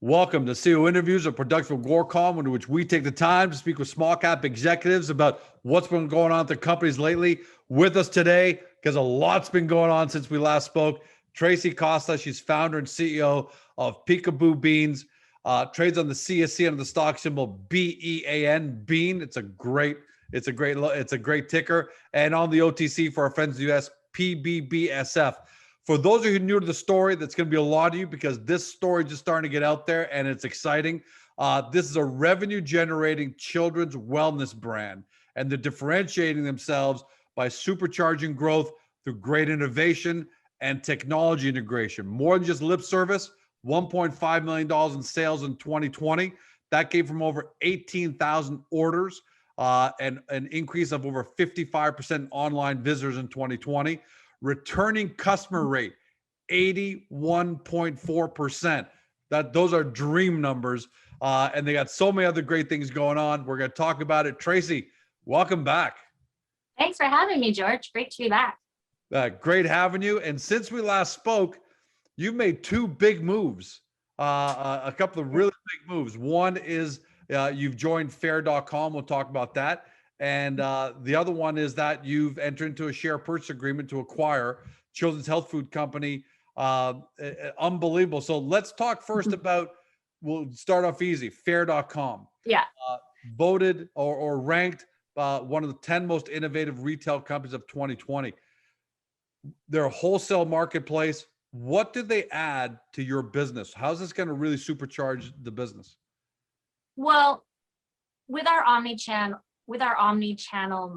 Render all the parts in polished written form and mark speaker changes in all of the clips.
Speaker 1: Welcome to CEO Interviews, a production of Gorcom, in which we take the time to speak with small cap executives about what's been going on at their companies lately. With us today, because a lot's been going on since we last spoke, Tracy Costa. She's founder and CEO of Peekaboo Beans. Trades on the CSC under the stock symbol BEAN. Bean. It's a great ticker. And on the OTC for our friends in the US, PBBSF. For those of you new to the story, that's going to be a lot of you because this story just starting to get out there and it's exciting. This is a revenue-generating children's wellness brand, and they're differentiating themselves by supercharging growth through great innovation and technology integration. More than just lip service, $1.5 million in sales in 2020. That came from over 18,000 orders and an increase of over 55% online visitors in 2020. Returning customer rate, 81.4%. Those are dream numbers. And they got so many other great things going on. We're going to talk about it. Tracy, welcome back.
Speaker 2: Thanks for having me, George. Great to be back.
Speaker 1: Great having you. And since we last spoke, you've made two big moves, a couple of really big moves. One is you've joined Faire.com. We'll talk about that. And the other one is that you've entered into a share purchase agreement to acquire children's health food company. Unbelievable. So let's talk first about, we'll start off easy, Faire.com.
Speaker 2: Yeah.
Speaker 1: Voted or ranked one of the 10 most innovative retail companies of 2020. They're a wholesale marketplace. What did they add to your business? How's this going to really supercharge the business?
Speaker 2: Well, with our omni-channel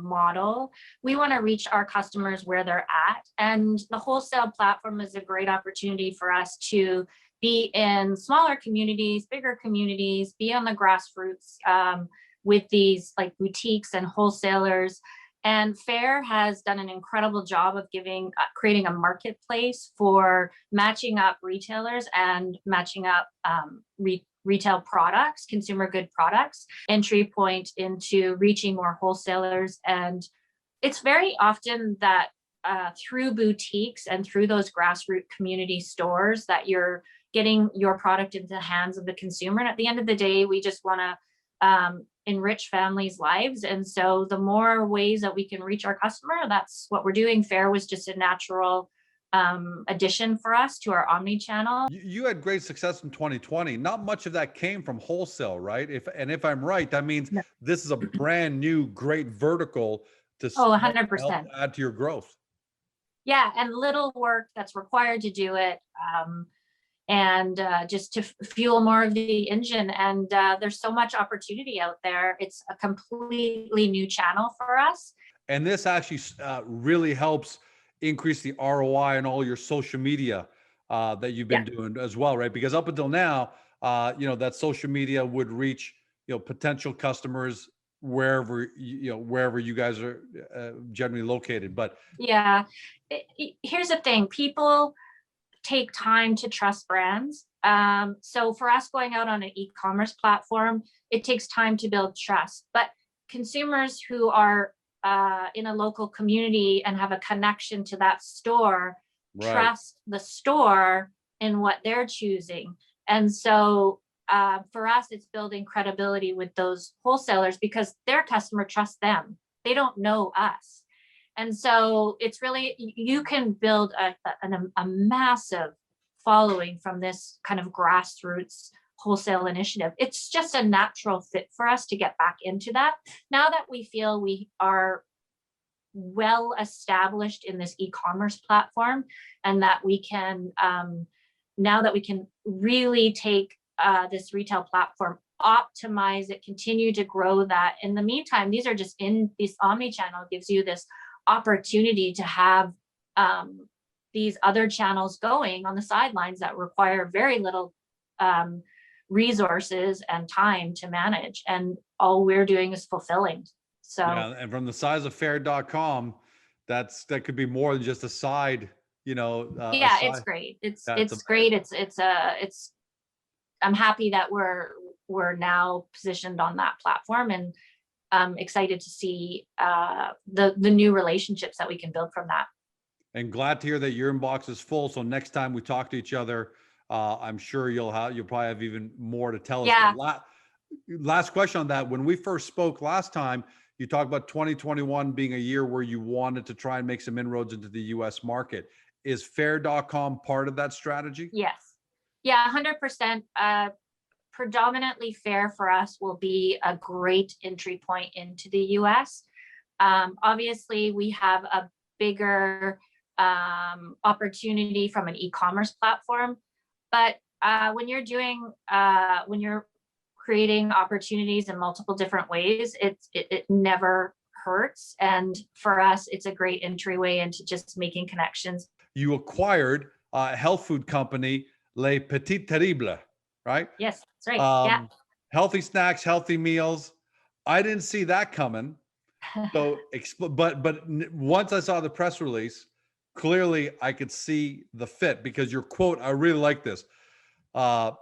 Speaker 2: model, we want to reach our customers where they're at. And the wholesale platform is a great opportunity for us to be in smaller communities, bigger communities, be on the grassroots with these like boutiques and wholesalers. And Faire has done an incredible job of creating a marketplace for matching up retailers and matching up retail products, consumer good products, entry point into reaching more wholesalers. And it's very often that through boutiques and through those grassroots community stores that you're getting your product into the hands of the consumer. And at the end of the day, we just want to enrich families' lives. And so the more ways that we can reach our customer, that's what we're doing. Faire was just a natural addition for us to our omni-channel.
Speaker 1: You had great success in 2020. Not much of that came from wholesale, right? If I'm right, that means this is a brand new great vertical to
Speaker 2: 100%
Speaker 1: help add to your growth.
Speaker 2: Yeah, and little work that's required to do it, and just to fuel more of the engine. And there's so much opportunity out there. It's a completely new channel for us.
Speaker 1: And this actually really helps increase the ROI on all your social media that you've been doing as well, right? Because up until now, that social media would reach, potential customers wherever you guys are generally located. But
Speaker 2: yeah, here's the thing: people take time to trust brands. So for us going out on an e-commerce platform, it takes time to build trust. But consumers who are in a local community and have a connection to that store, trust the store in what they're choosing. And so for us, it's building credibility with those wholesalers because their customer trusts them. They don't know us. And so it's really, you can build a massive following from this kind of grassroots wholesale initiative. It's just a natural fit for us to get back into that. Now that we feel we are well established in this e-commerce platform, and that we can, now that we can really take this retail platform, optimize it, continue to grow that. In the meantime, these omni-channel gives you this opportunity to have these other channels going on the sidelines that require very little resources and time to manage, and all we're doing is fulfilling. So
Speaker 1: yeah, and from the size of Faire.com, that could be more than just a side,
Speaker 2: it's great. It's great. I'm happy that we're now positioned on that platform, and I'm excited to see the new relationships that we can build from that.
Speaker 1: And glad to hear that your inbox is full. So next time we talk to each other, I'm sure you'll probably have even more to tell us.
Speaker 2: Yeah.
Speaker 1: But last question on that. When we first spoke last time, you talked about 2021 being a year where you wanted to try and make some inroads into the US market. Is Fair.com part of that strategy?
Speaker 2: Yes. Yeah, 100%. Predominantly Fair for us will be a great entry point into the US. Obviously, we have a bigger opportunity from an e-commerce platform, but when you're creating opportunities in multiple different ways, it never hurts. And for us, it's a great entryway into just making connections.
Speaker 1: You acquired a health food company, Les Petits Terribles, right?
Speaker 2: Yes, that's right. Yeah.
Speaker 1: Healthy snacks, healthy meals. I didn't see that coming. So, but once I saw the press release, clearly I could see the fit, because your quote, I really like this. The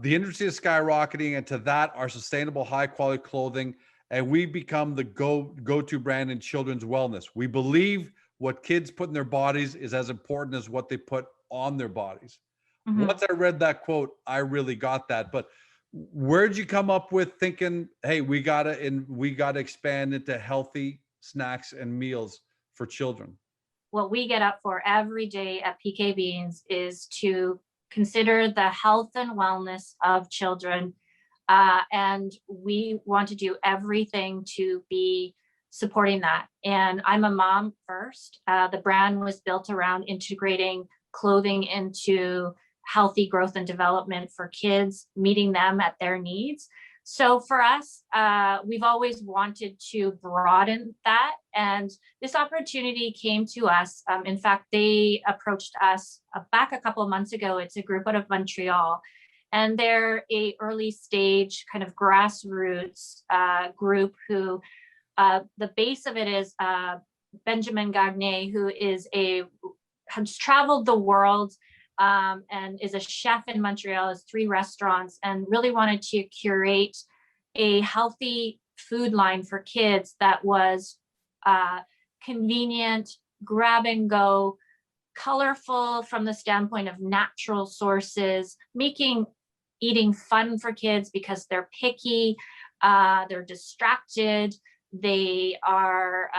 Speaker 1: industry is skyrocketing, and to that, our sustainable, high quality clothing, and we become the go-to brand in children's wellness. We believe what kids put in their bodies is as important as what they put on their bodies.
Speaker 2: Mhm.
Speaker 1: Once I read that quote, I really got that. But where'd you come up with thinking, hey, we gotta expand into healthy snacks and meals for children?
Speaker 2: What we get up for every day at PK Beans is to consider the health and wellness of children. And we want to do everything to be supporting that. And I'm a mom first. The brand was built around integrating clothing into healthy growth and development for kids, meeting them at their needs. So for us, we've always wanted to broaden that. And this opportunity came to us. In fact, they approached us back a couple of months ago. It's a group out of Montreal, and they're a early stage kind of grassroots group who the base of it is Benjamin Gagné, who has traveled the world and is a chef in Montreal, has 3 restaurants, and really wanted to curate a healthy food line for kids that was convenient, grab and go, colorful from the standpoint of natural sources, making eating fun for kids because they're picky, they're distracted, they are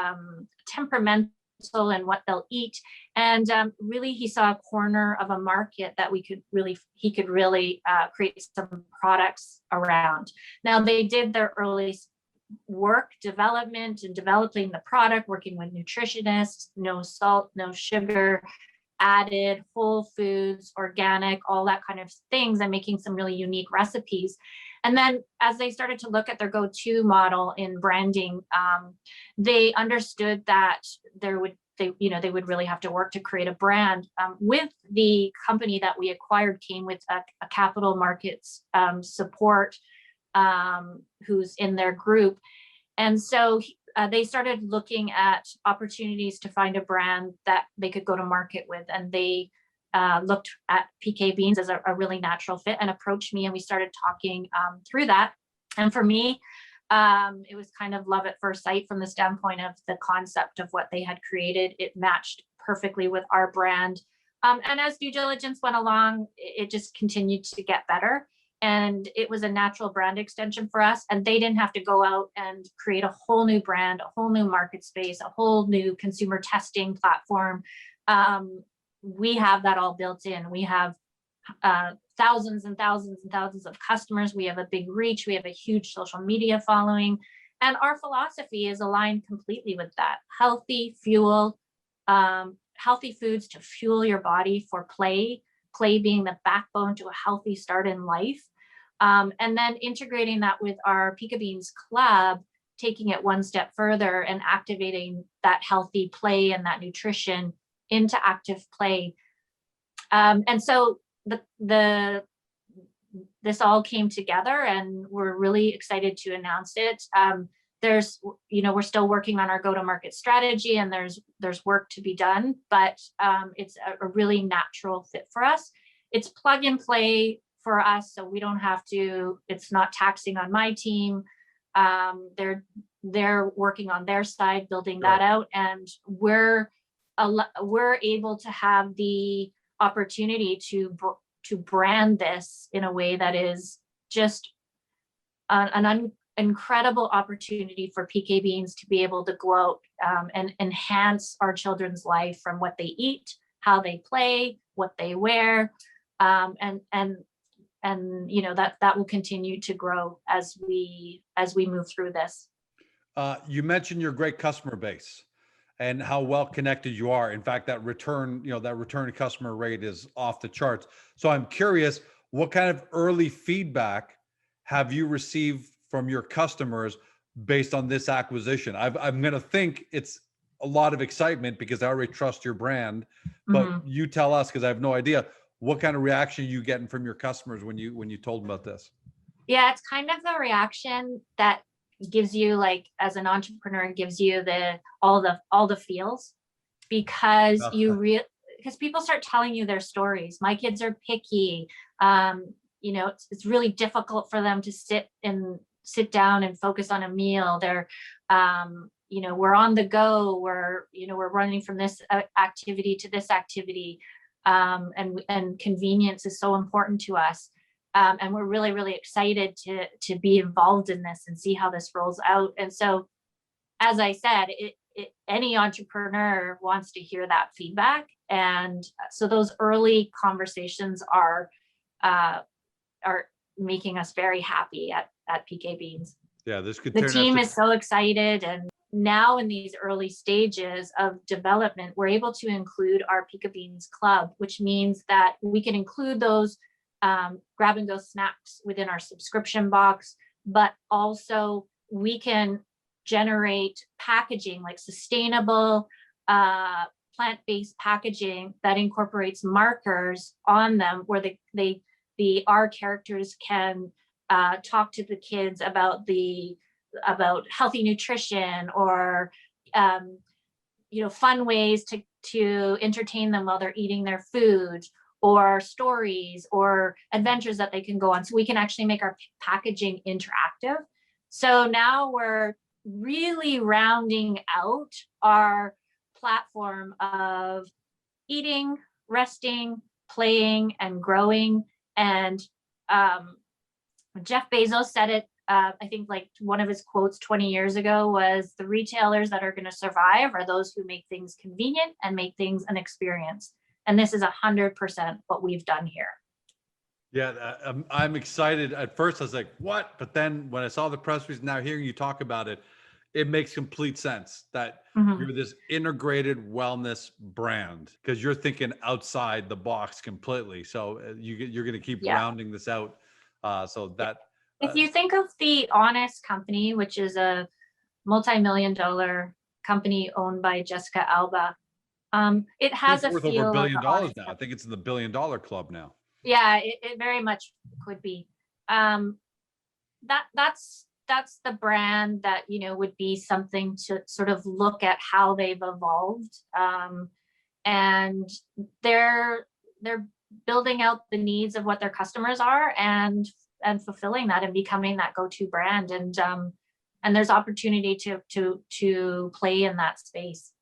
Speaker 2: temperamental in what they'll eat. And really, he saw a corner of a market that he could really create some products around. Now, they did their early work development and developing the product, working with nutritionists, no salt, no sugar added, whole foods, organic, all that kind of things, and making some really unique recipes. And then as they started to look at their go-to model in branding, they understood that they would really have to work to create a brand. With the company that we acquired came with a capital markets support who's in their group. And so they started looking at opportunities to find a brand that they could go to market with. And they looked at PK Beans as a really natural fit and approached me, and we started talking through that. And for me, it was kind of love at first sight from the standpoint of the concept of what they had created. It matched perfectly with our brand. And as due diligence went along, it just continued to get better. And it was a natural brand extension for us. And they didn't have to go out and create a whole new brand, a whole new market space, a whole new consumer testing platform. We have that all built in. We have thousands and thousands and thousands of customers. We have a big reach. We have a huge social media following. And our philosophy is aligned completely with that. Healthy foods to fuel your body for play being the backbone to a healthy start in life. And then integrating that with our PK Beans Club, taking it one step further and activating that healthy play and that nutrition into active play. And so this all came together, and we're really excited to announce it. We're still working on our go-to-market strategy, and there's work to be done, but it's a really natural fit for us. It's plug and play for us, so we don't have to. It's not taxing on my team. They're working on their side, building that out, and we're able to have the opportunity to brand this in a way that is just an incredible opportunity for PK Beans to be able to go out and enhance our children's life from what they eat, how they play, what they wear, and you know, that will continue to grow as we move through this.
Speaker 1: You mentioned your great customer base and how well connected you are. In fact, that return customer rate is off the charts. So I'm curious, what kind of early feedback have you received from your customers based on this acquisition? I'm going to think it's a lot of excitement because I already trust your brand, but you tell us, because I have no idea, what kind of reaction are you getting from your customers when you told them about this?
Speaker 2: Yeah, it's kind of the reaction that gives you, like, as an entrepreneur, gives you all the feels, because because people start telling you their stories. My kids are picky. You know, it's really difficult for them to sit down and focus on a meal. They're, you know, we're on the go. We're running from this activity to this activity. And convenience is so important to us. And we're really, really excited to be involved in this and see how this rolls out. And so, as I said, any entrepreneur wants to hear that feedback. And so those early conversations are making us very happy at PK Beans.
Speaker 1: Yeah, this could.
Speaker 2: The team is so excited, and now in these early stages of development, we're able to include our PK Beans Club, which means that we can include those grab and go snacks within our subscription box, but also we can generate packaging, like sustainable plant-based packaging that incorporates markers on them, where our characters can talk to the kids about healthy nutrition, or you know, fun ways to entertain them while they're eating their food, or stories or adventures that they can go on. So we can actually make our packaging interactive. So now we're really rounding out our platform of eating, resting, playing, and growing. And Jeff Bezos said it, I think, like, one of his quotes 20 years ago was, the retailers that are going to survive are those who make things convenient and make things an experience. And this is 100% what we've done here.
Speaker 1: Yeah, I'm excited. At first I was like, what? But then when I saw the press release, now hearing you talk about it, it makes complete sense that you're this integrated wellness brand, because you're thinking outside the box completely. So you're going to keep rounding this out. So that.
Speaker 2: If you think of The Honest Company, which is a multi-million-dollar company owned by Jessica Alba, it has
Speaker 1: it's worth
Speaker 2: feel
Speaker 1: over $1 billion
Speaker 2: like
Speaker 1: now. I think it's in the $1 billion club now.
Speaker 2: Yeah, it very much could be. That's the brand that, you know, would be something to sort of look at how they've evolved. And they're building out the needs of what their customers are, and fulfilling that and becoming that go-to brand. And there's opportunity to play in that space.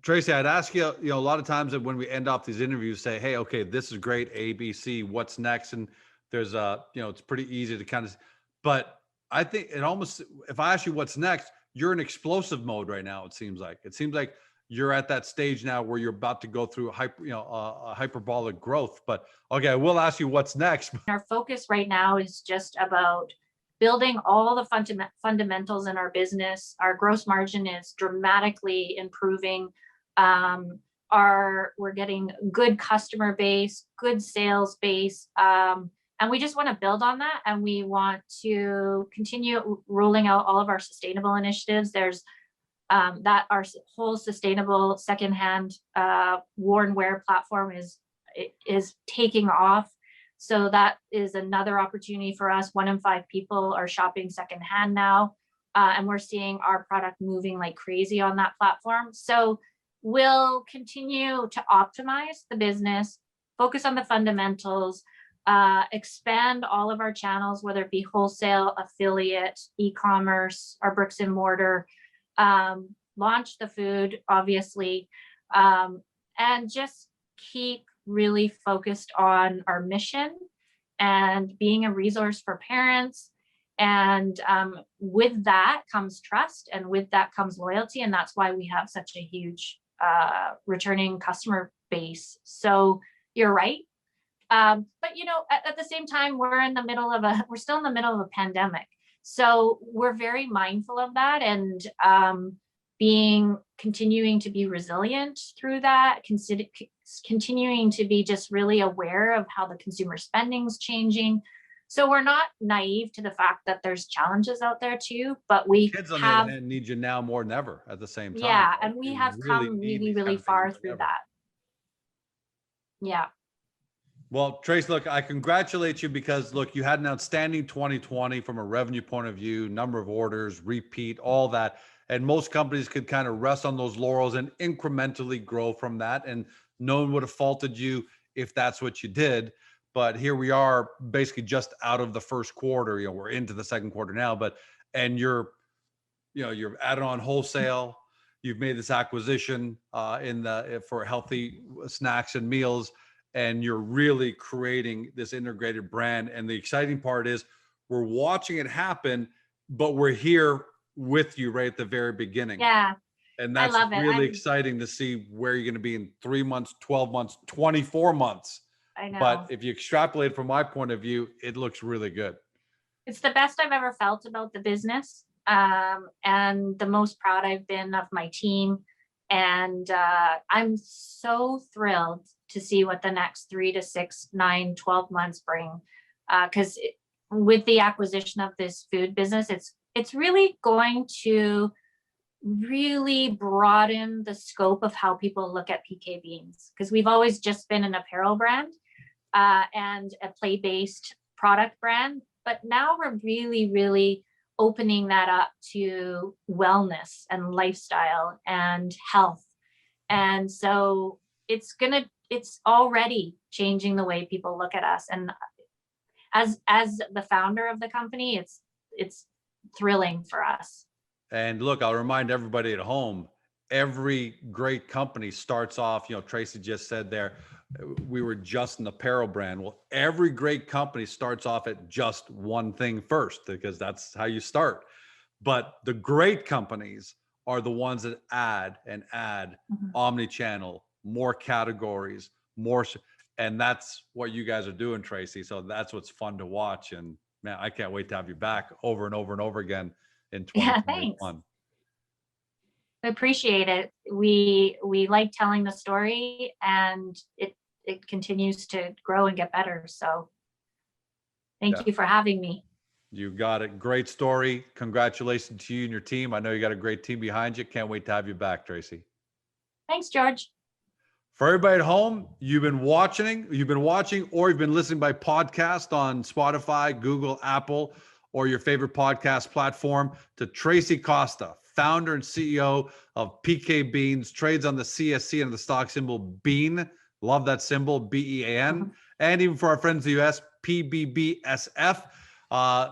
Speaker 1: Tracy, I'd ask you, a lot of times that when we end off these interviews, say, hey, okay, this is great, A, B, C, what's next? And there's it's pretty easy to kind of, but I think it almost, if I ask you what's next, you're in explosive mode right now. It seems like you're at that stage now where you're about to go through a hyperbolic growth. But okay, I will ask you what's next.
Speaker 2: Our focus right now is just about building all the fundamentals in our business. Our gross margin is dramatically improving. We're getting good customer base, good sales base, and we just want to build on that. And we want to continue rolling out all of our sustainable initiatives. There's that our whole sustainable secondhand worn wear platform is taking off. So that is another opportunity for us. 1 in 5 people are shopping secondhand now, and we're seeing our product moving like crazy on that platform. So we'll continue to optimize the business, focus on the fundamentals, expand all of our channels, whether it be wholesale, affiliate, e-commerce, or bricks and mortar, launch the food, obviously, and just keep really focused on our mission and being a resource for parents. And with that comes trust, and with that comes loyalty. And that's why we have such a huge returning customer base. So you're right. But you know, at the same time, we're still in the middle of a pandemic. So we're very mindful of that, and continuing to be resilient through that, continuing to be just really aware of how the consumer spending is changing. So we're not naive to the fact that there's challenges out there too, but we
Speaker 1: Kids on the other hand need you now more than ever at the same time.
Speaker 2: Yeah,
Speaker 1: right?
Speaker 2: and we
Speaker 1: They
Speaker 2: have
Speaker 1: really
Speaker 2: come
Speaker 1: need
Speaker 2: really,
Speaker 1: these kind
Speaker 2: really
Speaker 1: of things
Speaker 2: far
Speaker 1: more than
Speaker 2: through
Speaker 1: ever.
Speaker 2: that. Yeah.
Speaker 1: Well, Trace, look, I congratulate you because look, you had an outstanding 2020 from a revenue point of view, number of orders, repeat, all that. And most companies could kind of rest on those laurels and incrementally grow from that. And no one would have faulted you if that's what you did. But here we are basically just out of the first quarter, you know, we're into the second quarter now, and you're adding on wholesale. You've made this acquisition for healthy snacks and meals, and you're really creating this integrated brand. And the exciting part is we're watching it happen, but we're here with you right at the very beginning.
Speaker 2: Yeah.
Speaker 1: And
Speaker 2: I
Speaker 1: that's
Speaker 2: love it.
Speaker 1: really exciting to see where you're going to be in 3 months, 12 months, 24 months.
Speaker 2: I know.
Speaker 1: But if you extrapolate from my point of view, it looks really good.
Speaker 2: It's the best I've ever felt about the business, and the most proud I've been of my team. And I'm so thrilled to see what the next 3 to 6, 9, 12 months bring. Because with the acquisition of this food business, it's really going to really broaden the scope of how people look at PK Beans. Because we've always just been an apparel brand and a play-based product brand. But now we're really, really opening that up to wellness and lifestyle and health. And so it's already changing the way people look at us. And as the founder of the company, it's thrilling for us.
Speaker 1: And look, I'll remind everybody at home, every great company starts off, you know, Tracy just said there, we were just an apparel brand. Well, every great company starts off at just one thing first, because that's how you start. But the great companies are the ones that add omni-channel, more categories, and that's what you guys are doing, Tracy. So that's what's fun to watch. And man, I can't wait to have you back over and over and over again in 2021.
Speaker 2: Yeah, thanks. I appreciate it. We like telling the story, and it continues to grow and get better. So thank you for having me.
Speaker 1: You got it. Great story. Congratulations to you and your team. I know you got a great team behind you. Can't wait to have you back, Tracy.
Speaker 2: Thanks, George.
Speaker 1: For everybody at home, you've been watching, or you've been listening by podcast on Spotify, Google, Apple, or your favorite podcast platform, to Tracy Costa, founder and CEO of PK Beans, trades on the CSC and the stock symbol BEAN. Love that symbol, BEAN. And even for our friends in the US, PBBSF.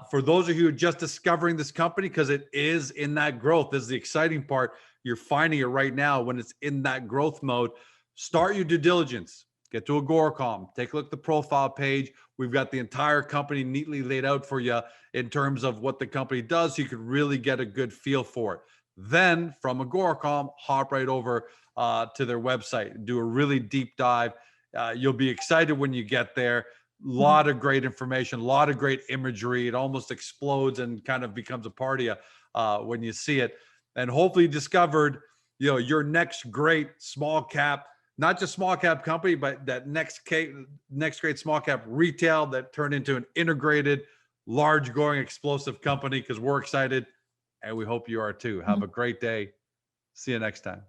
Speaker 1: For those of you who are just discovering this company, because it is in that growth, this is the exciting part. You're finding it right now when it's in that growth mode. Start your due diligence. Get to Agoracom. Take a look at the profile page. We've got the entire company neatly laid out for you in terms of what the company does, so you can really get a good feel for it. Then from Agoracom, hop right over to their website, do a really deep dive. You'll be excited when you get there. A lot of great information, a lot of great imagery. It almost explodes and kind of becomes a part of you when you see it. And hopefully you discovered, you know, your next great small cap, not just small cap company, but that next great small cap retail that turned into an integrated, large growing, explosive company, because we're excited and we hope you are too. Have a great day. See you next time.